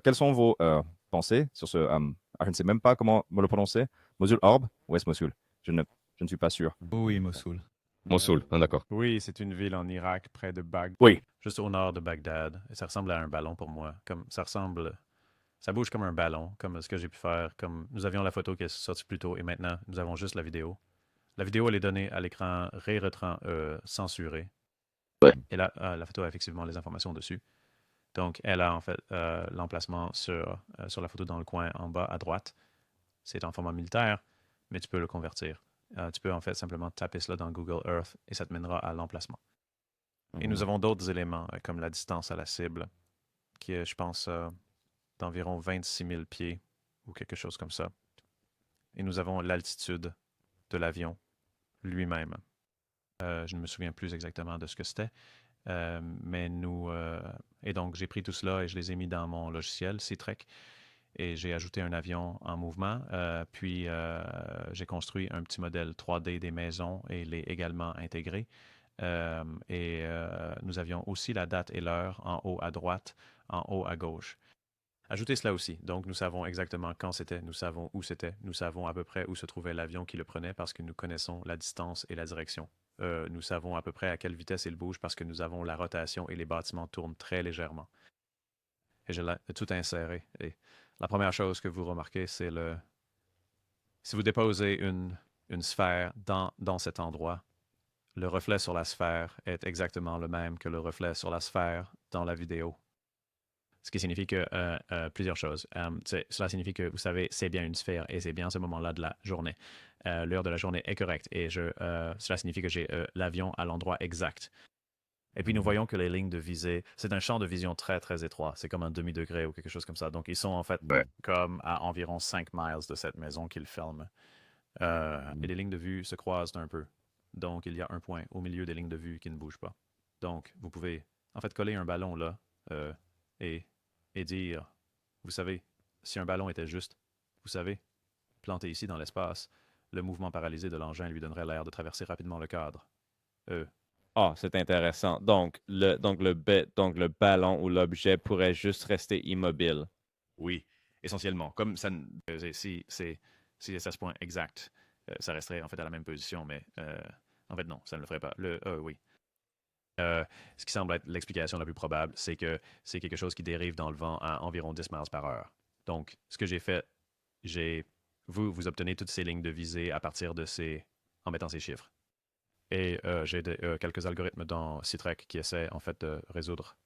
Quelles sont vos pensées sur ce, je ne sais même pas comment me le prononcer. Mosul Orb? Où est-ce Mosul? Je ne suis pas sûr. Oui, Mossoul. Mossoul, ah, d'accord. Oui, c'est une ville en Irak, près de Bagdad. Oui. Juste au nord de Bagdad. Et ça ressemble à un ballon pour moi. Ça bouge comme un ballon, comme ce que j'ai pu faire. Comme nous avions la photo qui est sortie plus tôt et maintenant nous avons juste la vidéo. La vidéo, elle est donnée à l'écran censuré. Ouais. Et là, la photo a effectivement les informations dessus. Donc, elle a en fait l'emplacement sur la photo dans le coin en bas à droite. C'est en format militaire, mais tu peux le convertir. Tu peux en fait simplement taper cela dans Google Earth et ça te mènera à l'emplacement. Et nous avons d'autres éléments, comme la distance à la cible, qui est, je pense, d'environ 26 000 pieds ou quelque chose comme ça. Et nous avons l'altitude de l'avion lui-même. Je ne me souviens plus exactement de ce que c'était, et donc, j'ai pris tout cela et je les ai mis dans mon logiciel, C-Trek, et j'ai ajouté un avion en mouvement. Puis, j'ai construit un petit modèle 3D des maisons et l'ai également intégré. Nous avions aussi la date et l'heure en haut à droite, en haut à gauche. Ajoutez cela aussi. Donc, nous savons exactement quand c'était, nous savons où c'était, nous savons à peu près où se trouvait l'avion qui le prenait parce que nous connaissons la distance et la direction. Nous savons à peu près à quelle vitesse il bouge parce que nous avons la rotation et les bâtiments tournent très légèrement. Et je l'ai tout inséré. Et la première chose que vous remarquez, c'est si vous déposez une sphère dans cet endroit, le reflet sur la sphère est exactement le même que le reflet sur la sphère dans la vidéo. Ce qui signifie que plusieurs choses. Cela signifie que, vous savez, c'est bien une sphère et c'est bien ce moment-là de la journée. L'heure de la journée est correcte et cela signifie que j'ai l'avion à l'endroit exact. Et puis nous voyons que les lignes de visée, c'est un champ de vision très très étroit. C'est comme un demi-degré ou quelque chose comme ça. Donc ils sont en fait comme à environ 5 miles de cette maison qu'ils filment. Et les lignes de vue se croisent un peu. Donc il y a un point au milieu des lignes de vue qui ne bouge pas. Donc vous pouvez en fait coller un ballon là et dire, vous savez, si un ballon était juste, vous savez, planté ici dans l'espace, le mouvement paralysé de l'engin lui donnerait l'air de traverser rapidement le cadre. Ah, c'est intéressant. Donc, le ballon ou l'objet pourrait juste rester immobile. Oui, essentiellement. Comme ça, si c'est à ce point exact, ça resterait en fait à la même position, mais en fait non, ça ne le ferait pas. Oui. Ce qui semble être l'explication la plus probable, c'est que c'est quelque chose qui dérive dans le vent à environ 10 miles par heure. Donc, ce que j'ai fait, vous obtenez toutes ces lignes de visée à partir en mettant ces chiffres. Et j'ai quelques algorithmes dans C-Trek qui essaient en fait de résoudre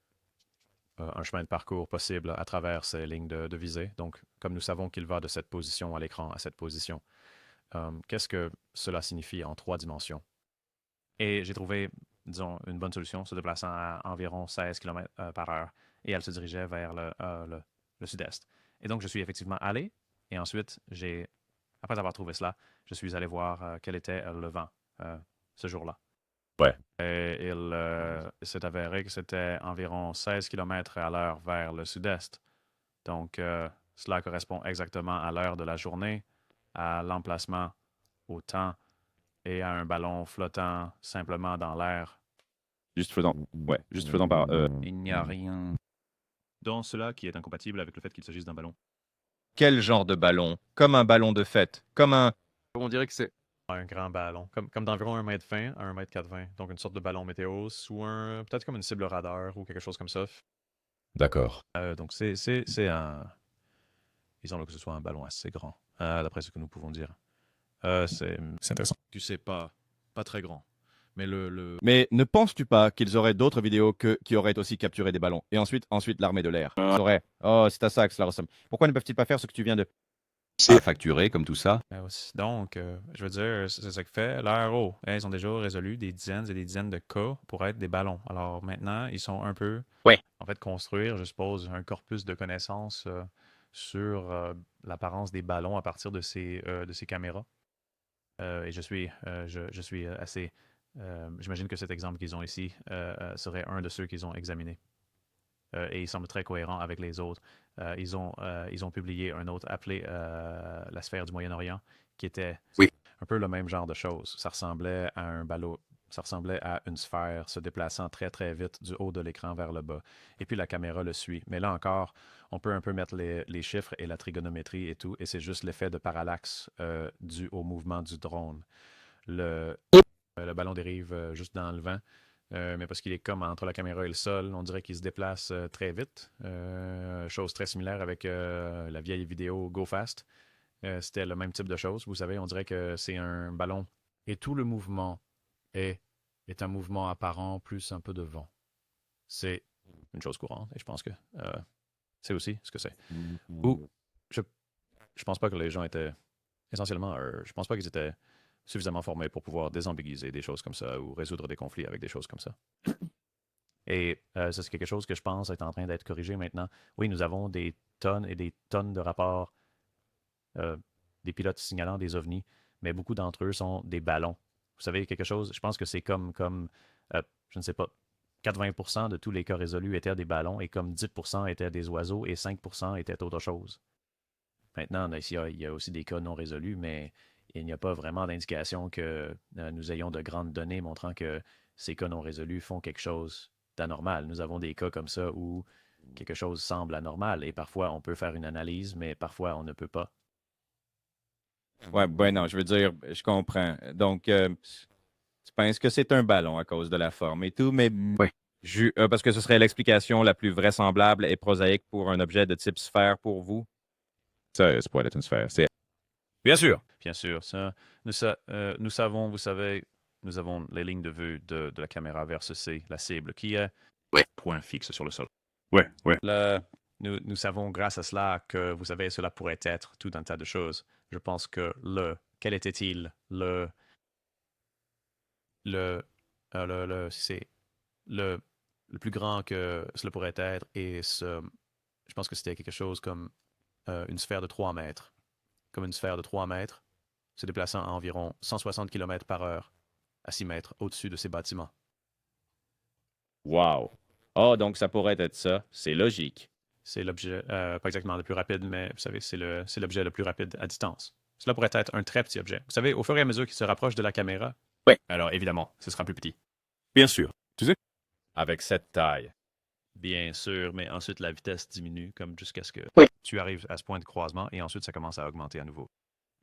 un chemin de parcours possible à travers ces lignes de visée. Donc, comme nous savons qu'il va de cette position à l'écran à cette position, qu'est-ce que cela signifie en 3 dimensions? Et j'ai trouvé, disons, une bonne solution, se déplaçant à environ 16 km par heure, et elle se dirigeait vers le sud-est. Et donc, je suis effectivement allé, et ensuite, après avoir trouvé cela, je suis allé voir quel était le vent ce jour-là. Ouais. Et il s'est avéré que c'était environ 16 km à l'heure vers le sud-est. Donc, cela correspond exactement à l'heure de la journée, à l'emplacement, au temps et à un ballon flottant simplement dans l'air. Juste flottant. Ouais, juste flottant par. Il n'y a rien Dans cela qui est incompatible avec le fait qu'il s'agisse d'un ballon. Quel genre de ballon? Comme un ballon de fête? Comme un... On dirait que c'est... Un grand ballon, comme d'environ 1,20 m à 1,80 m. Donc une sorte de ballon météo, peut-être comme une cible radar ou quelque chose comme ça. D'accord. Donc c'est disons que ce soit un ballon assez grand, d'après ce que nous pouvons dire. C'est intéressant. Tu sais, pas très grand. Mais Mais ne penses-tu pas qu'ils auraient d'autres vidéos qui auraient aussi capturé des ballons? Et ensuite l'armée de l'air. Ils auraient. Oh, c'est à ça que cela ressemble. Pourquoi ne peuvent-ils pas faire ce que tu viens de. À facturer comme tout ça. Donc, je veux dire, c'est ce que fait l'ARO. Ils ont déjà résolu des dizaines et des dizaines de cas pour être des ballons. Alors maintenant, ils sont un peu, en fait, construire, je suppose, un corpus de connaissances sur l'apparence des ballons à partir de ces caméras. Et je suis assez... j'imagine que cet exemple qu'ils ont ici serait un de ceux qu'ils ont examinés. Et il semble très cohérent avec les autres. Ils ont publié un autre appelé La sphère du Moyen-Orient, qui était un peu le même genre de choses. Ça ressemblait à un ballon. Ça ressemblait à une sphère se déplaçant très très vite du haut de l'écran vers le bas. Et puis la caméra le suit. Mais là encore, on peut un peu mettre les chiffres et la trigonométrie et tout, et c'est juste l'effet de parallaxe dû au mouvement du drone. Le ballon dérive juste dans le vent, mais parce qu'il est comme entre la caméra et le sol, on dirait qu'il se déplace très vite. Chose très similaire avec la vieille vidéo Go Fast. C'était le même type de chose. Vous savez, on dirait que c'est un ballon. Et tout le mouvement est un mouvement apparent plus un peu de vent. C'est une chose courante et je pense que c'est aussi ce que c'est. Ou je pense pas que les gens étaient essentiellement, je pense pas qu'ils étaient suffisamment formés pour pouvoir désambiguiser des choses comme ça ou résoudre des conflits avec des choses comme ça. Et ça, c'est quelque chose que je pense est en train d'être corrigé maintenant. Oui, nous avons des tonnes et des tonnes de rapports des pilotes signalant des ovnis, mais beaucoup d'entre eux sont des ballons. Vous savez, quelque chose, je pense que c'est comme je ne sais pas, 80% de tous les cas résolus étaient des ballons et comme 10% étaient des oiseaux et 5% étaient autre chose. Maintenant, il y a aussi des cas non résolus, mais il n'y a pas vraiment d'indication que nous ayons de grandes données montrant que ces cas non résolus font quelque chose d'anormal. Nous avons des cas comme ça où quelque chose semble anormal et parfois on peut faire une analyse, mais parfois on ne peut pas. Ouais, ben non, je veux dire, je comprends. Donc, tu penses que c'est un ballon à cause de la forme et tout, mais parce que ce serait l'explication la plus vraisemblable et prosaïque pour un objet de type sphère pour vous? Ça pourrait être une sphère. C'est... Bien sûr. Bien sûr, nous savons, vous savez, nous avons les lignes de vue de la caméra versus la cible qui est Point fixe sur le sol. Nous savons grâce à cela que, vous savez, cela pourrait être tout un tas de choses. Je pense que quel était-il c'est le plus grand que cela pourrait être et je pense que c'était quelque chose comme une sphère de 3 mètres. Comme une sphère de 3 mètres se déplaçant à environ 160 km par heure à 6 mètres au-dessus de ces bâtiments. Wow! Oh, donc ça pourrait être ça. C'est logique. C'est l'objet, pas exactement le plus rapide, mais vous savez, c'est l'objet le plus rapide à distance. Cela pourrait être un très petit objet. Vous savez, au fur et à mesure qu'il se rapproche de la caméra, alors évidemment, ce sera plus petit. Bien sûr. Tu sais? Avec cette taille. Bien sûr, mais ensuite la vitesse diminue comme jusqu'à ce que tu arrives à ce point de croisement et ensuite ça commence à augmenter à nouveau.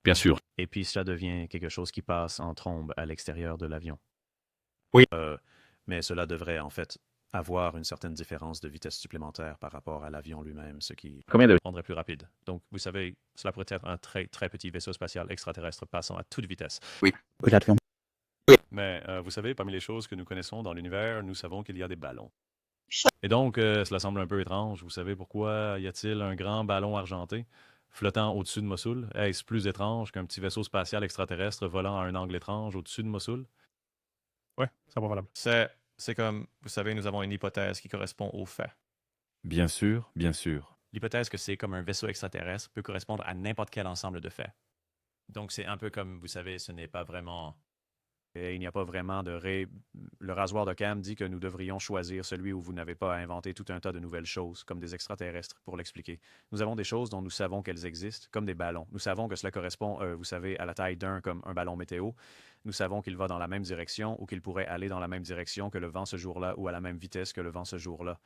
Bien sûr. Et puis cela devient quelque chose qui passe en trombe à l'extérieur de l'avion. Oui. Mais cela devrait en fait avoir une certaine différence de vitesse supplémentaire par rapport à l'avion lui-même, ce qui rendrait plus rapide. Donc, vous savez, cela pourrait être un très, très petit vaisseau spatial extraterrestre passant à toute vitesse. Oui. Mais vous savez, parmi les choses que nous connaissons dans l'univers, nous savons qu'il y a des ballons. Et donc, cela semble un peu étrange. Vous savez pourquoi y a-t-il un grand ballon argenté flottant au-dessus de Mossoul? Est-ce plus étrange qu'un petit vaisseau spatial extraterrestre volant à un angle étrange au-dessus de Mossoul? Ouais, c'est pas valable. C'est comme, vous savez, nous avons une hypothèse qui correspond aux faits. Bien sûr, bien sûr. L'hypothèse que c'est comme un vaisseau extraterrestre peut correspondre à n'importe quel ensemble de faits. Donc, c'est un peu comme, vous savez, ce n'est pas vraiment... Et il n'y a pas vraiment de... Le rasoir de Cam dit que nous devrions choisir celui où vous n'avez pas à inventer tout un tas de nouvelles choses, comme des extraterrestres, pour l'expliquer. Nous avons des choses dont nous savons qu'elles existent, comme des ballons. Nous savons que cela correspond, vous savez, à la taille d'un comme un ballon météo. Nous savons qu'il va dans la même direction ou qu'il pourrait aller dans la même direction que le vent ce jour-là ou à la même vitesse que le vent ce jour-là.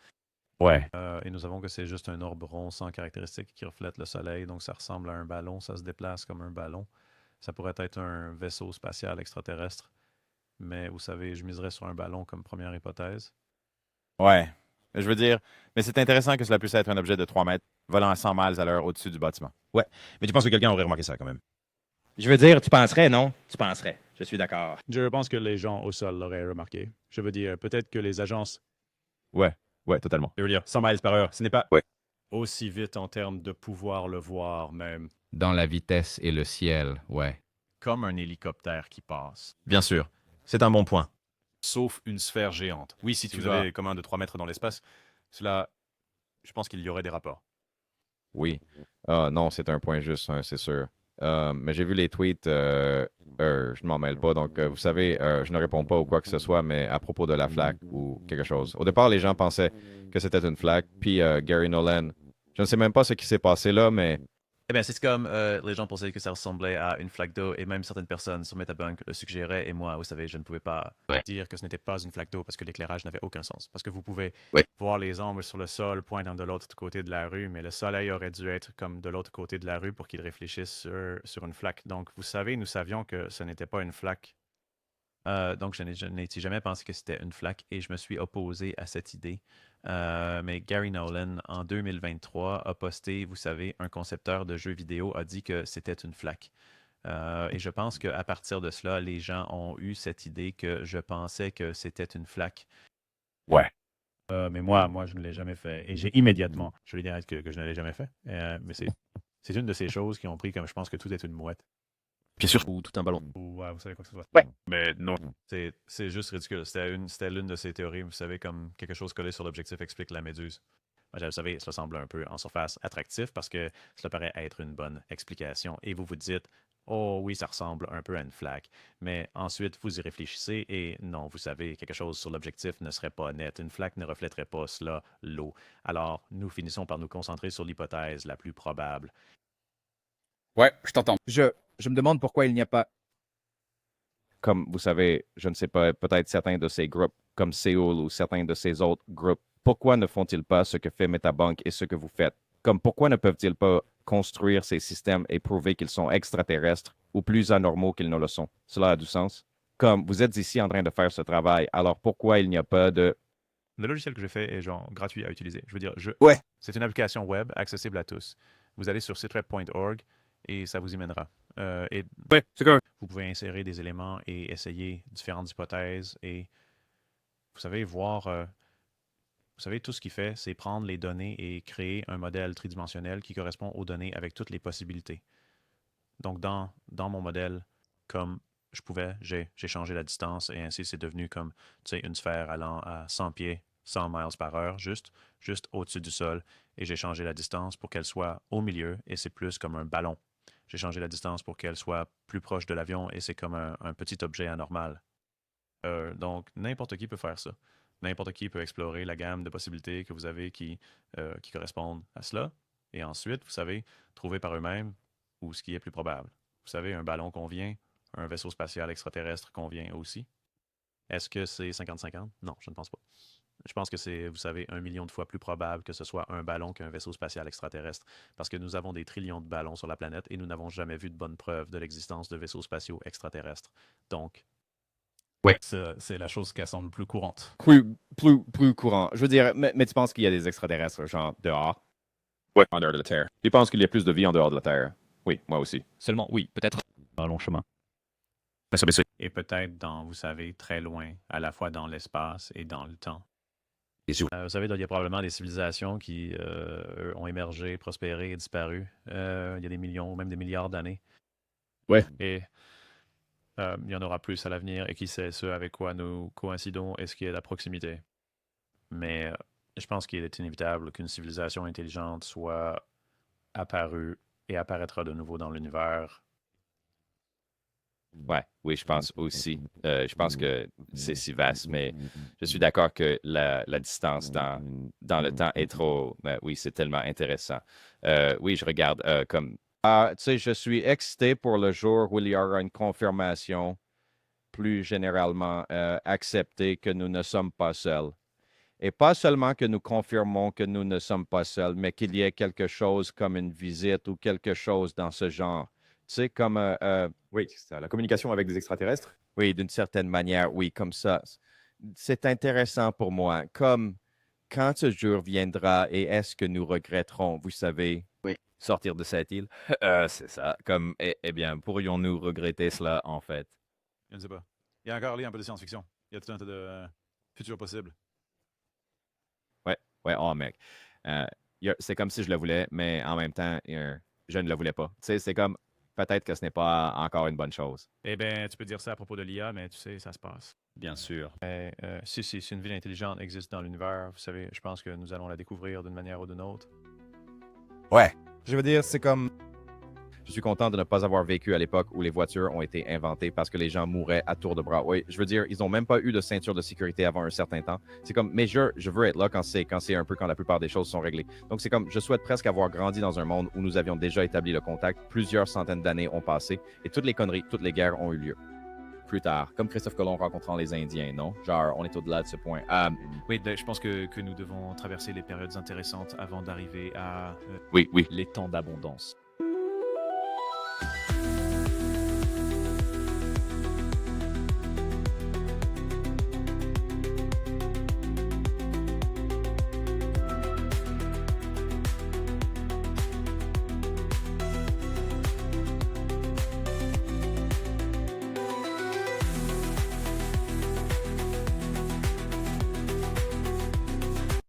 Ouais. Et nous savons que c'est juste un orbe rond sans caractéristiques qui reflète le soleil, donc ça ressemble à un ballon, ça se déplace comme un ballon. Ça pourrait être un vaisseau spatial extraterrestre, mais vous savez, je miserais sur un ballon comme première hypothèse. Ouais. Je veux dire, mais c'est intéressant que cela puisse être un objet de 3 mètres volant à 100 miles à l'heure au-dessus du bâtiment. Ouais. Mais tu penses que quelqu'un aurait remarqué ça quand même? Je veux dire, tu penserais, non? Tu penserais. Je suis d'accord. Je pense que les gens au sol l'auraient remarqué. Je veux dire, peut-être que les agences... Ouais, totalement. Je veux dire, 100 miles par heure, ce n'est pas... Ouais. Aussi vite en termes de pouvoir le voir même. Dans la vitesse et le ciel, ouais. Comme un hélicoptère qui passe. Bien sûr. C'est un bon point. Sauf une sphère géante. Oui, si tu avais comme un de 3 mètres dans l'espace, cela, je pense qu'il y aurait des rapports. Oui. Ah non, c'est un point juste, hein, c'est sûr. Mais j'ai vu les tweets, je ne m'en mêle pas, donc vous savez, je ne réponds pas ou quoi que ce soit, mais à propos de la flaque ou quelque chose. Au départ, les gens pensaient que c'était une flaque, puis Gary Nolan, je ne sais même pas ce qui s'est passé là, mais Eh bien, c'est comme les gens pensaient que ça ressemblait à une flaque d'eau, et même certaines personnes sur Metabunk le suggéraient, et moi, vous savez, je ne pouvais pas dire que ce n'était pas une flaque d'eau parce que l'éclairage n'avait aucun sens. Parce que vous pouvez voir les ombres sur le sol pointant de l'autre côté de la rue, mais le soleil aurait dû être comme de l'autre côté de la rue pour qu'il réfléchisse sur une flaque. Donc, vous savez, nous savions que ce n'était pas une flaque. Donc, je n'ai jamais pensé que c'était une flaque et je me suis opposé à cette idée. Mais Gary Nolan, en 2023, a posté, vous savez, un concepteur de jeux vidéo a dit que c'était une flaque. Et je pense qu'à partir de cela, les gens ont eu cette idée que je pensais que c'était une flaque. Ouais. Mais moi, je ne l'ai jamais fait. Et j'ai immédiatement, je lui ai dit que je ne l'ai jamais fait. Mais c'est une de ces choses qui ont pris comme je pense que tout est une mouette. Bien sûr. Ou tout un ballon. Ou vous savez quoi que ce soit. Ouais. Mais non. C'est juste ridicule. C'était l'une de ces théories, vous savez, comme quelque chose collé sur l'objectif explique la méduse. Vous savez, cela semble un peu en surface attractif parce que cela paraît être une bonne explication. Et vous vous dites, oh oui, ça ressemble un peu à une flaque. Mais ensuite, vous y réfléchissez et non, vous savez, quelque chose sur l'objectif ne serait pas net. Une flaque ne reflèterait pas cela, l'eau. Alors, nous finissons par nous concentrer sur l'hypothèse la plus probable. Ouais, je t'entends. Je me demande pourquoi il n'y a pas. Comme vous savez, je ne sais pas, peut-être certains de ces groupes comme Séoul ou certains de ces autres groupes, pourquoi ne font-ils pas ce que fait Metabunk et ce que vous faites? Comme pourquoi ne peuvent-ils pas construire ces systèmes et prouver qu'ils sont extraterrestres ou plus anormaux qu'ils ne le sont? Cela a du sens. Comme vous êtes ici en train de faire ce travail, alors pourquoi il n'y a pas de... Le logiciel que j'ai fait est genre gratuit à utiliser. Je veux dire, Ouais. c'est une application web accessible à tous. Vous allez sur siteweb.org et ça vous y mènera. Ouais, c'est correct. Vous pouvez insérer des éléments et essayer différentes hypothèses et vous savez, voir... vous savez, tout ce qu'il fait, c'est prendre les données et créer un modèle tridimensionnel qui correspond aux données avec toutes les possibilités. Donc, dans mon modèle, comme je pouvais, j'ai changé la distance et ainsi c'est devenu comme, tu sais, une sphère allant à 100 pieds, 100 miles par heure, juste au-dessus du sol. Et j'ai changé la distance pour qu'elle soit au milieu et c'est plus comme un ballon. J'ai changé la distance pour qu'elle soit plus proche de l'avion et c'est comme un petit objet anormal. Donc, n'importe qui peut faire ça. N'importe qui peut explorer la gamme de possibilités que vous avez qui correspondent à cela. Et ensuite, vous savez, trouver par eux-mêmes ou ce qui est plus probable. Vous savez, un ballon convient, un vaisseau spatial extraterrestre convient aussi. Est-ce que c'est 50-50? Non, je ne pense pas. Je pense que c'est, vous savez, 1 million de fois plus probable que ce soit un ballon qu'un vaisseau spatial extraterrestre, parce que nous avons des trillions de ballons sur la planète et nous n'avons jamais vu de bonne preuve de l'existence de vaisseaux spatiaux extraterrestres. Donc, ouais, c'est la chose qui semble plus courante. Plus courant. Je veux dire, mais tu penses qu'il y a des extraterrestres, genre, dehors? Ouais, en dehors de la Terre. Tu penses qu'il y a plus de vie en dehors de la Terre? Oui, moi aussi. Seulement, oui, peut-être. Un long chemin. Et peut-être dans, vous savez, très loin, à la fois dans l'espace et dans le temps. vous savez, il y a probablement des civilisations qui ont émergé, prospéré et disparu il y a des millions ou même des milliards d'années. Ouais. Et il y en aura plus à l'avenir et qui sait ce avec quoi nous coïncidons et ce qui est la proximité. Mais je pense qu'il est inévitable qu'une civilisation intelligente soit apparue et apparaîtra de nouveau dans l'univers. Ouais, oui, je pense aussi. Je pense que c'est si vaste, mais je suis d'accord que la distance dans le temps est trop... oui, c'est tellement intéressant. Oui, je regarde comme... tu sais, je suis excité pour le jour où il y aura une confirmation plus généralement acceptée que nous ne sommes pas seuls. Et pas seulement que nous confirmons que nous ne sommes pas seuls, mais qu'il y ait quelque chose comme une visite ou quelque chose dans ce genre. Tu sais, comme... Oui, c'est ça. La communication avec des extraterrestres? Oui, d'une certaine manière, oui, comme ça. C'est intéressant pour moi. Comme quand ce jour viendra et est-ce que nous regretterons, vous savez, Sortir de cette île? C'est ça. Comme, eh bien, pourrions-nous regretter cela, en fait? Je ne sais pas. Il y a encore un peu de science-fiction. Il y a tout un tas de futurs possibles. Ouais, oh mec. C'est comme si je le voulais, mais en même temps, je ne le voulais pas. Tu sais, c'est comme, peut-être que ce n'est pas encore une bonne chose. Eh bien, tu peux dire ça à propos de l'IA, mais tu sais, ça se passe. Bien sûr. Si une ville intelligente existe dans l'univers, vous savez, je pense que nous allons la découvrir d'une manière ou d'une autre. Ouais. Je veux dire, c'est comme. Je suis content de ne pas avoir vécu à l'époque où les voitures ont été inventées parce que les gens mouraient à tour de bras. Oui, je veux dire, ils n'ont même pas eu de ceinture de sécurité avant un certain temps. C'est comme, mais je veux être là quand la plupart des choses sont réglées. Donc, c'est comme, je souhaite presque avoir grandi dans un monde où nous avions déjà établi le contact. Plusieurs centaines d'années ont passé et toutes les conneries, toutes les guerres ont eu lieu. Plus tard, comme Christophe Colomb rencontrant les Indiens, non? Genre, on est au-delà de ce point. Oui, je pense que nous devons traverser les périodes intéressantes avant d'arriver à... Oui. Les temps d'abondance.